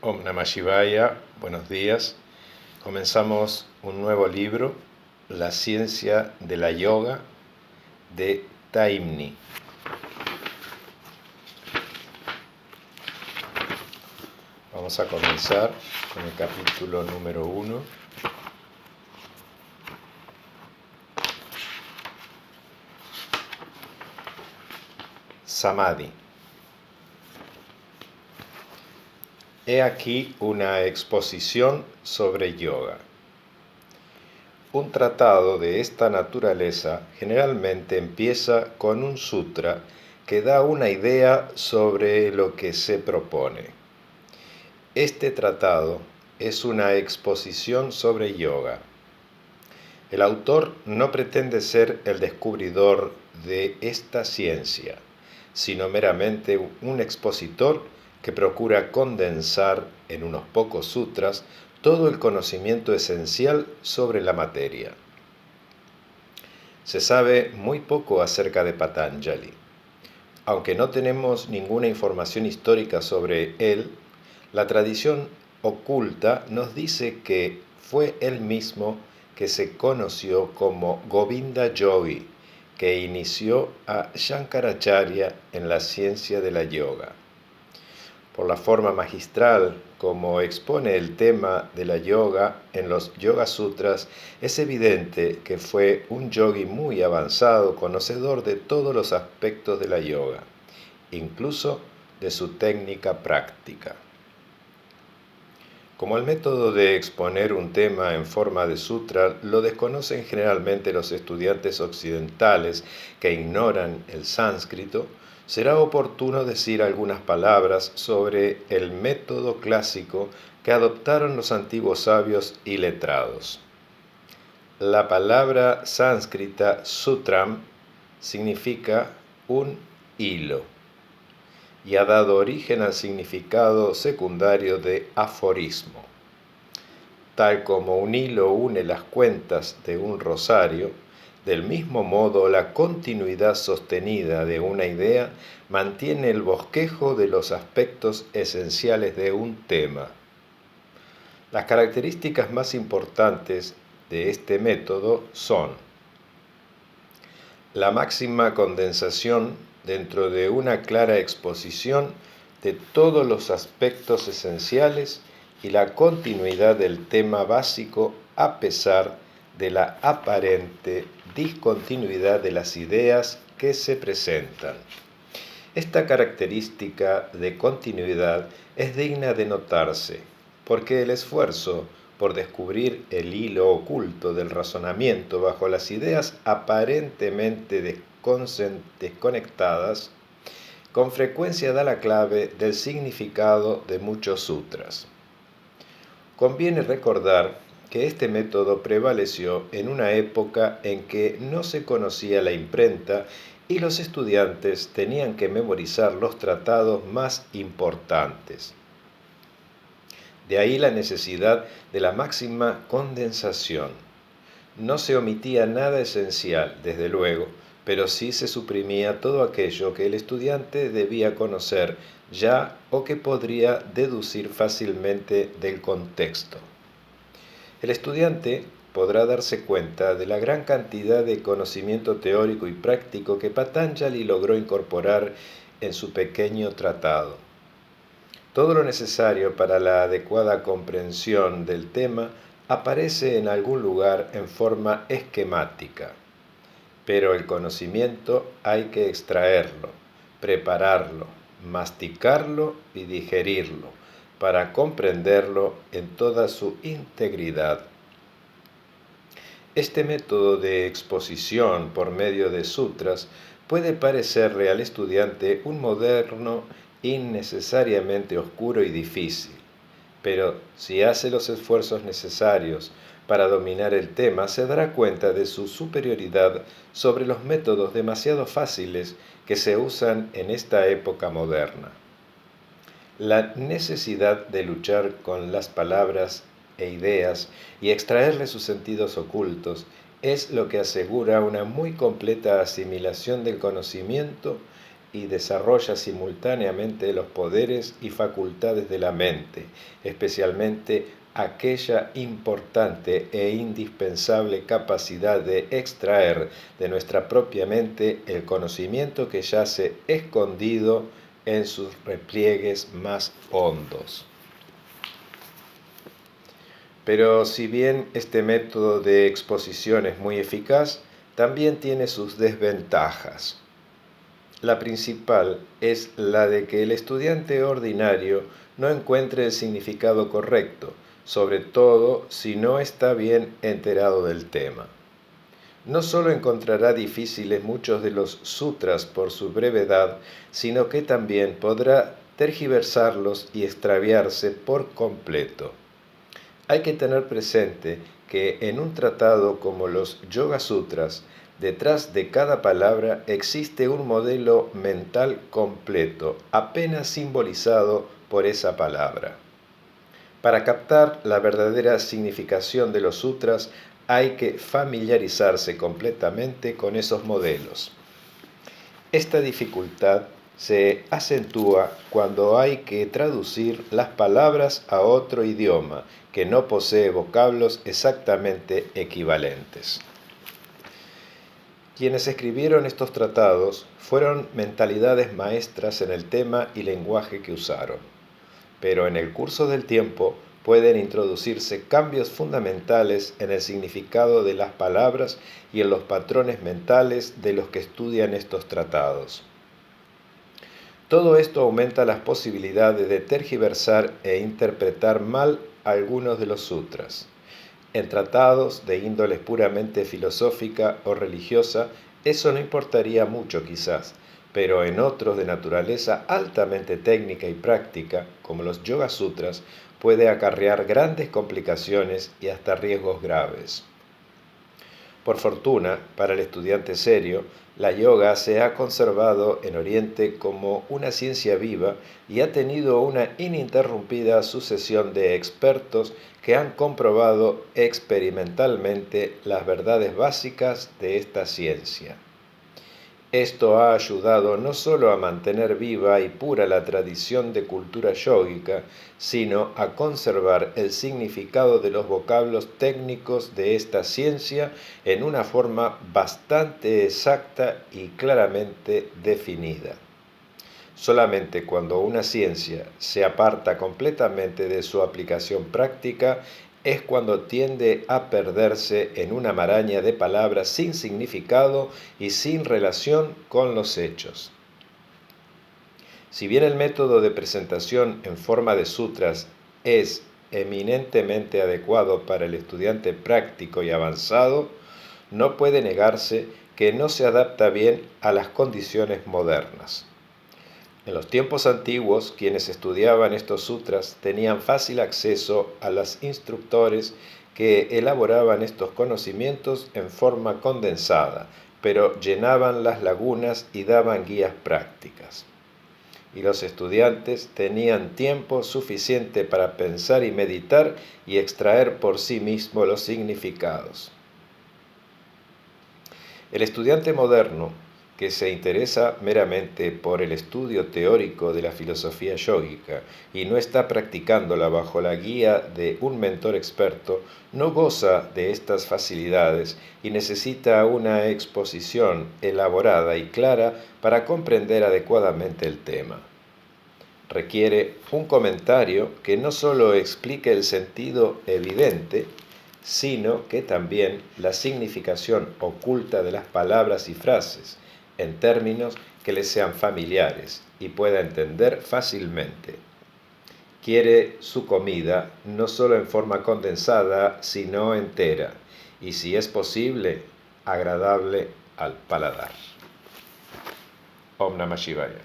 Om Namah Shivaya, buenos días. Comenzamos un nuevo libro, La ciencia de la yoga, de Taimni. Vamos a comenzar con el capítulo número 1. Samadhi. He aquí una exposición sobre yoga. Un tratado de esta naturaleza generalmente empieza con un sutra que da una idea sobre lo que se propone. Este tratado es una exposición sobre yoga. El autor no pretende ser el descubridor de esta ciencia, sino meramente un expositor que procura condensar en unos pocos sutras todo el conocimiento esencial sobre la materia. Se sabe muy poco acerca de Patanjali. Aunque no tenemos ninguna información histórica sobre él, la tradición oculta nos dice que fue él mismo que se conoció como Govinda Yogi, que inició a Shankaracharya en la ciencia de la yoga. Por la forma magistral como expone el tema de la yoga en los Yoga Sutras, es evidente que fue un yogi muy avanzado, conocedor de todos los aspectos de la yoga, incluso de su técnica práctica. Como el método de exponer un tema en forma de sutra lo desconocen generalmente los estudiantes occidentales que ignoran el sánscrito, será oportuno decir algunas palabras sobre el método clásico que adoptaron los antiguos sabios y letrados. La palabra sánscrita sutram significa un hilo y ha dado origen al significado secundario de aforismo. Tal como un hilo une las cuentas de un rosario, del mismo modo la continuidad sostenida de una idea mantiene el bosquejo de los aspectos esenciales de un tema. Las características más importantes de este método son la máxima condensación dentro de una clara exposición de todos los aspectos esenciales y la continuidad del tema básico a pesar de la aparente discontinuidad de las ideas que se presentan. Esta característica de continuidad es digna de notarse, porque el esfuerzo por descubrir el hilo oculto del razonamiento bajo las ideas aparentemente desconectadas, con frecuencia da la clave del significado de muchos sutras. Conviene recordar que este método prevaleció en una época en que no se conocía la imprenta y los estudiantes tenían que memorizar los tratados más importantes. De ahí la necesidad de la máxima condensación. No se omitía nada esencial, desde luego, pero sí se suprimía todo aquello que el estudiante debía conocer ya o que podría deducir fácilmente del contexto. El estudiante podrá darse cuenta de la gran cantidad de conocimiento teórico y práctico que Patanjali logró incorporar en su pequeño tratado. Todo lo necesario para la adecuada comprensión del tema aparece en algún lugar en forma esquemática, pero el conocimiento hay que extraerlo, prepararlo, masticarlo y digerirlo para comprenderlo en toda su integridad. Este método de exposición por medio de sutras puede parecerle al estudiante un moderno innecesariamente oscuro y difícil, pero si hace los esfuerzos necesarios para dominar el tema, se dará cuenta de su superioridad sobre los métodos demasiado fáciles que se usan en esta época moderna. La necesidad de luchar con las palabras e ideas y extraerle sus sentidos ocultos es lo que asegura una muy completa asimilación del conocimiento y desarrolla simultáneamente los poderes y facultades de la mente, especialmente aquella importante e indispensable capacidad de extraer de nuestra propia mente el conocimiento que yace escondido en sus repliegues más hondos. Pero si bien este método de exposición es muy eficaz, también tiene sus desventajas. La principal es la de que el estudiante ordinario no encuentre el significado correcto, sobre todo si no está bien enterado del tema. No solo encontrará difíciles muchos de los sutras por su brevedad, sino que también podrá tergiversarlos y extraviarse por completo. Hay que tener presente que en un tratado como los Yoga Sutras, detrás de cada palabra existe un modelo mental completo, apenas simbolizado por esa palabra. Para captar la verdadera significación de los sutras hay que familiarizarse completamente con esos modelos. Esta dificultad se acentúa cuando hay que traducir las palabras a otro idioma que no posee vocablos exactamente equivalentes. Quienes escribieron estos tratados fueron mentalidades maestras en el tema y lenguaje que usaron, pero en el curso del tiempo pueden introducirse cambios fundamentales en el significado de las palabras y en los patrones mentales de los que estudian estos tratados. Todo esto aumenta las posibilidades de tergiversar e interpretar mal algunos de los sutras. En tratados de índoles puramente filosófica o religiosa, eso no importaría mucho quizás, pero en otros de naturaleza altamente técnica y práctica, como los Yoga Sutras, puede acarrear grandes complicaciones y hasta riesgos graves. Por fortuna, para el estudiante serio, la yoga se ha conservado en Oriente como una ciencia viva y ha tenido una ininterrumpida sucesión de expertos que han comprobado experimentalmente las verdades básicas de esta ciencia. Esto ha ayudado no solo a mantener viva y pura la tradición de cultura yógica, sino a conservar el significado de los vocablos técnicos de esta ciencia en una forma bastante exacta y claramente definida. Solamente cuando una ciencia se aparta completamente de su aplicación práctica es cuando tiende a perderse en una maraña de palabras sin significado y sin relación con los hechos. Si bien el método de presentación en forma de sutras es eminentemente adecuado para el estudiante práctico y avanzado, no puede negarse que no se adapta bien a las condiciones modernas. En los tiempos antiguos, quienes estudiaban estos sutras tenían fácil acceso a los instructores que elaboraban estos conocimientos en forma condensada, pero llenaban las lagunas y daban guías prácticas. Y los estudiantes tenían tiempo suficiente para pensar y meditar y extraer por sí mismos los significados. El estudiante moderno, que se interesa meramente por el estudio teórico de la filosofía yógica y no está practicándola bajo la guía de un mentor experto, no goza de estas facilidades y necesita una exposición elaborada y clara para comprender adecuadamente el tema. Requiere un comentario que no solo explique el sentido evidente, sino que también la significación oculta de las palabras y frases, en términos que le sean familiares y pueda entender fácilmente. Quiere su comida no solo en forma condensada, sino entera, y si es posible, agradable al paladar. Om Namah Shivaya.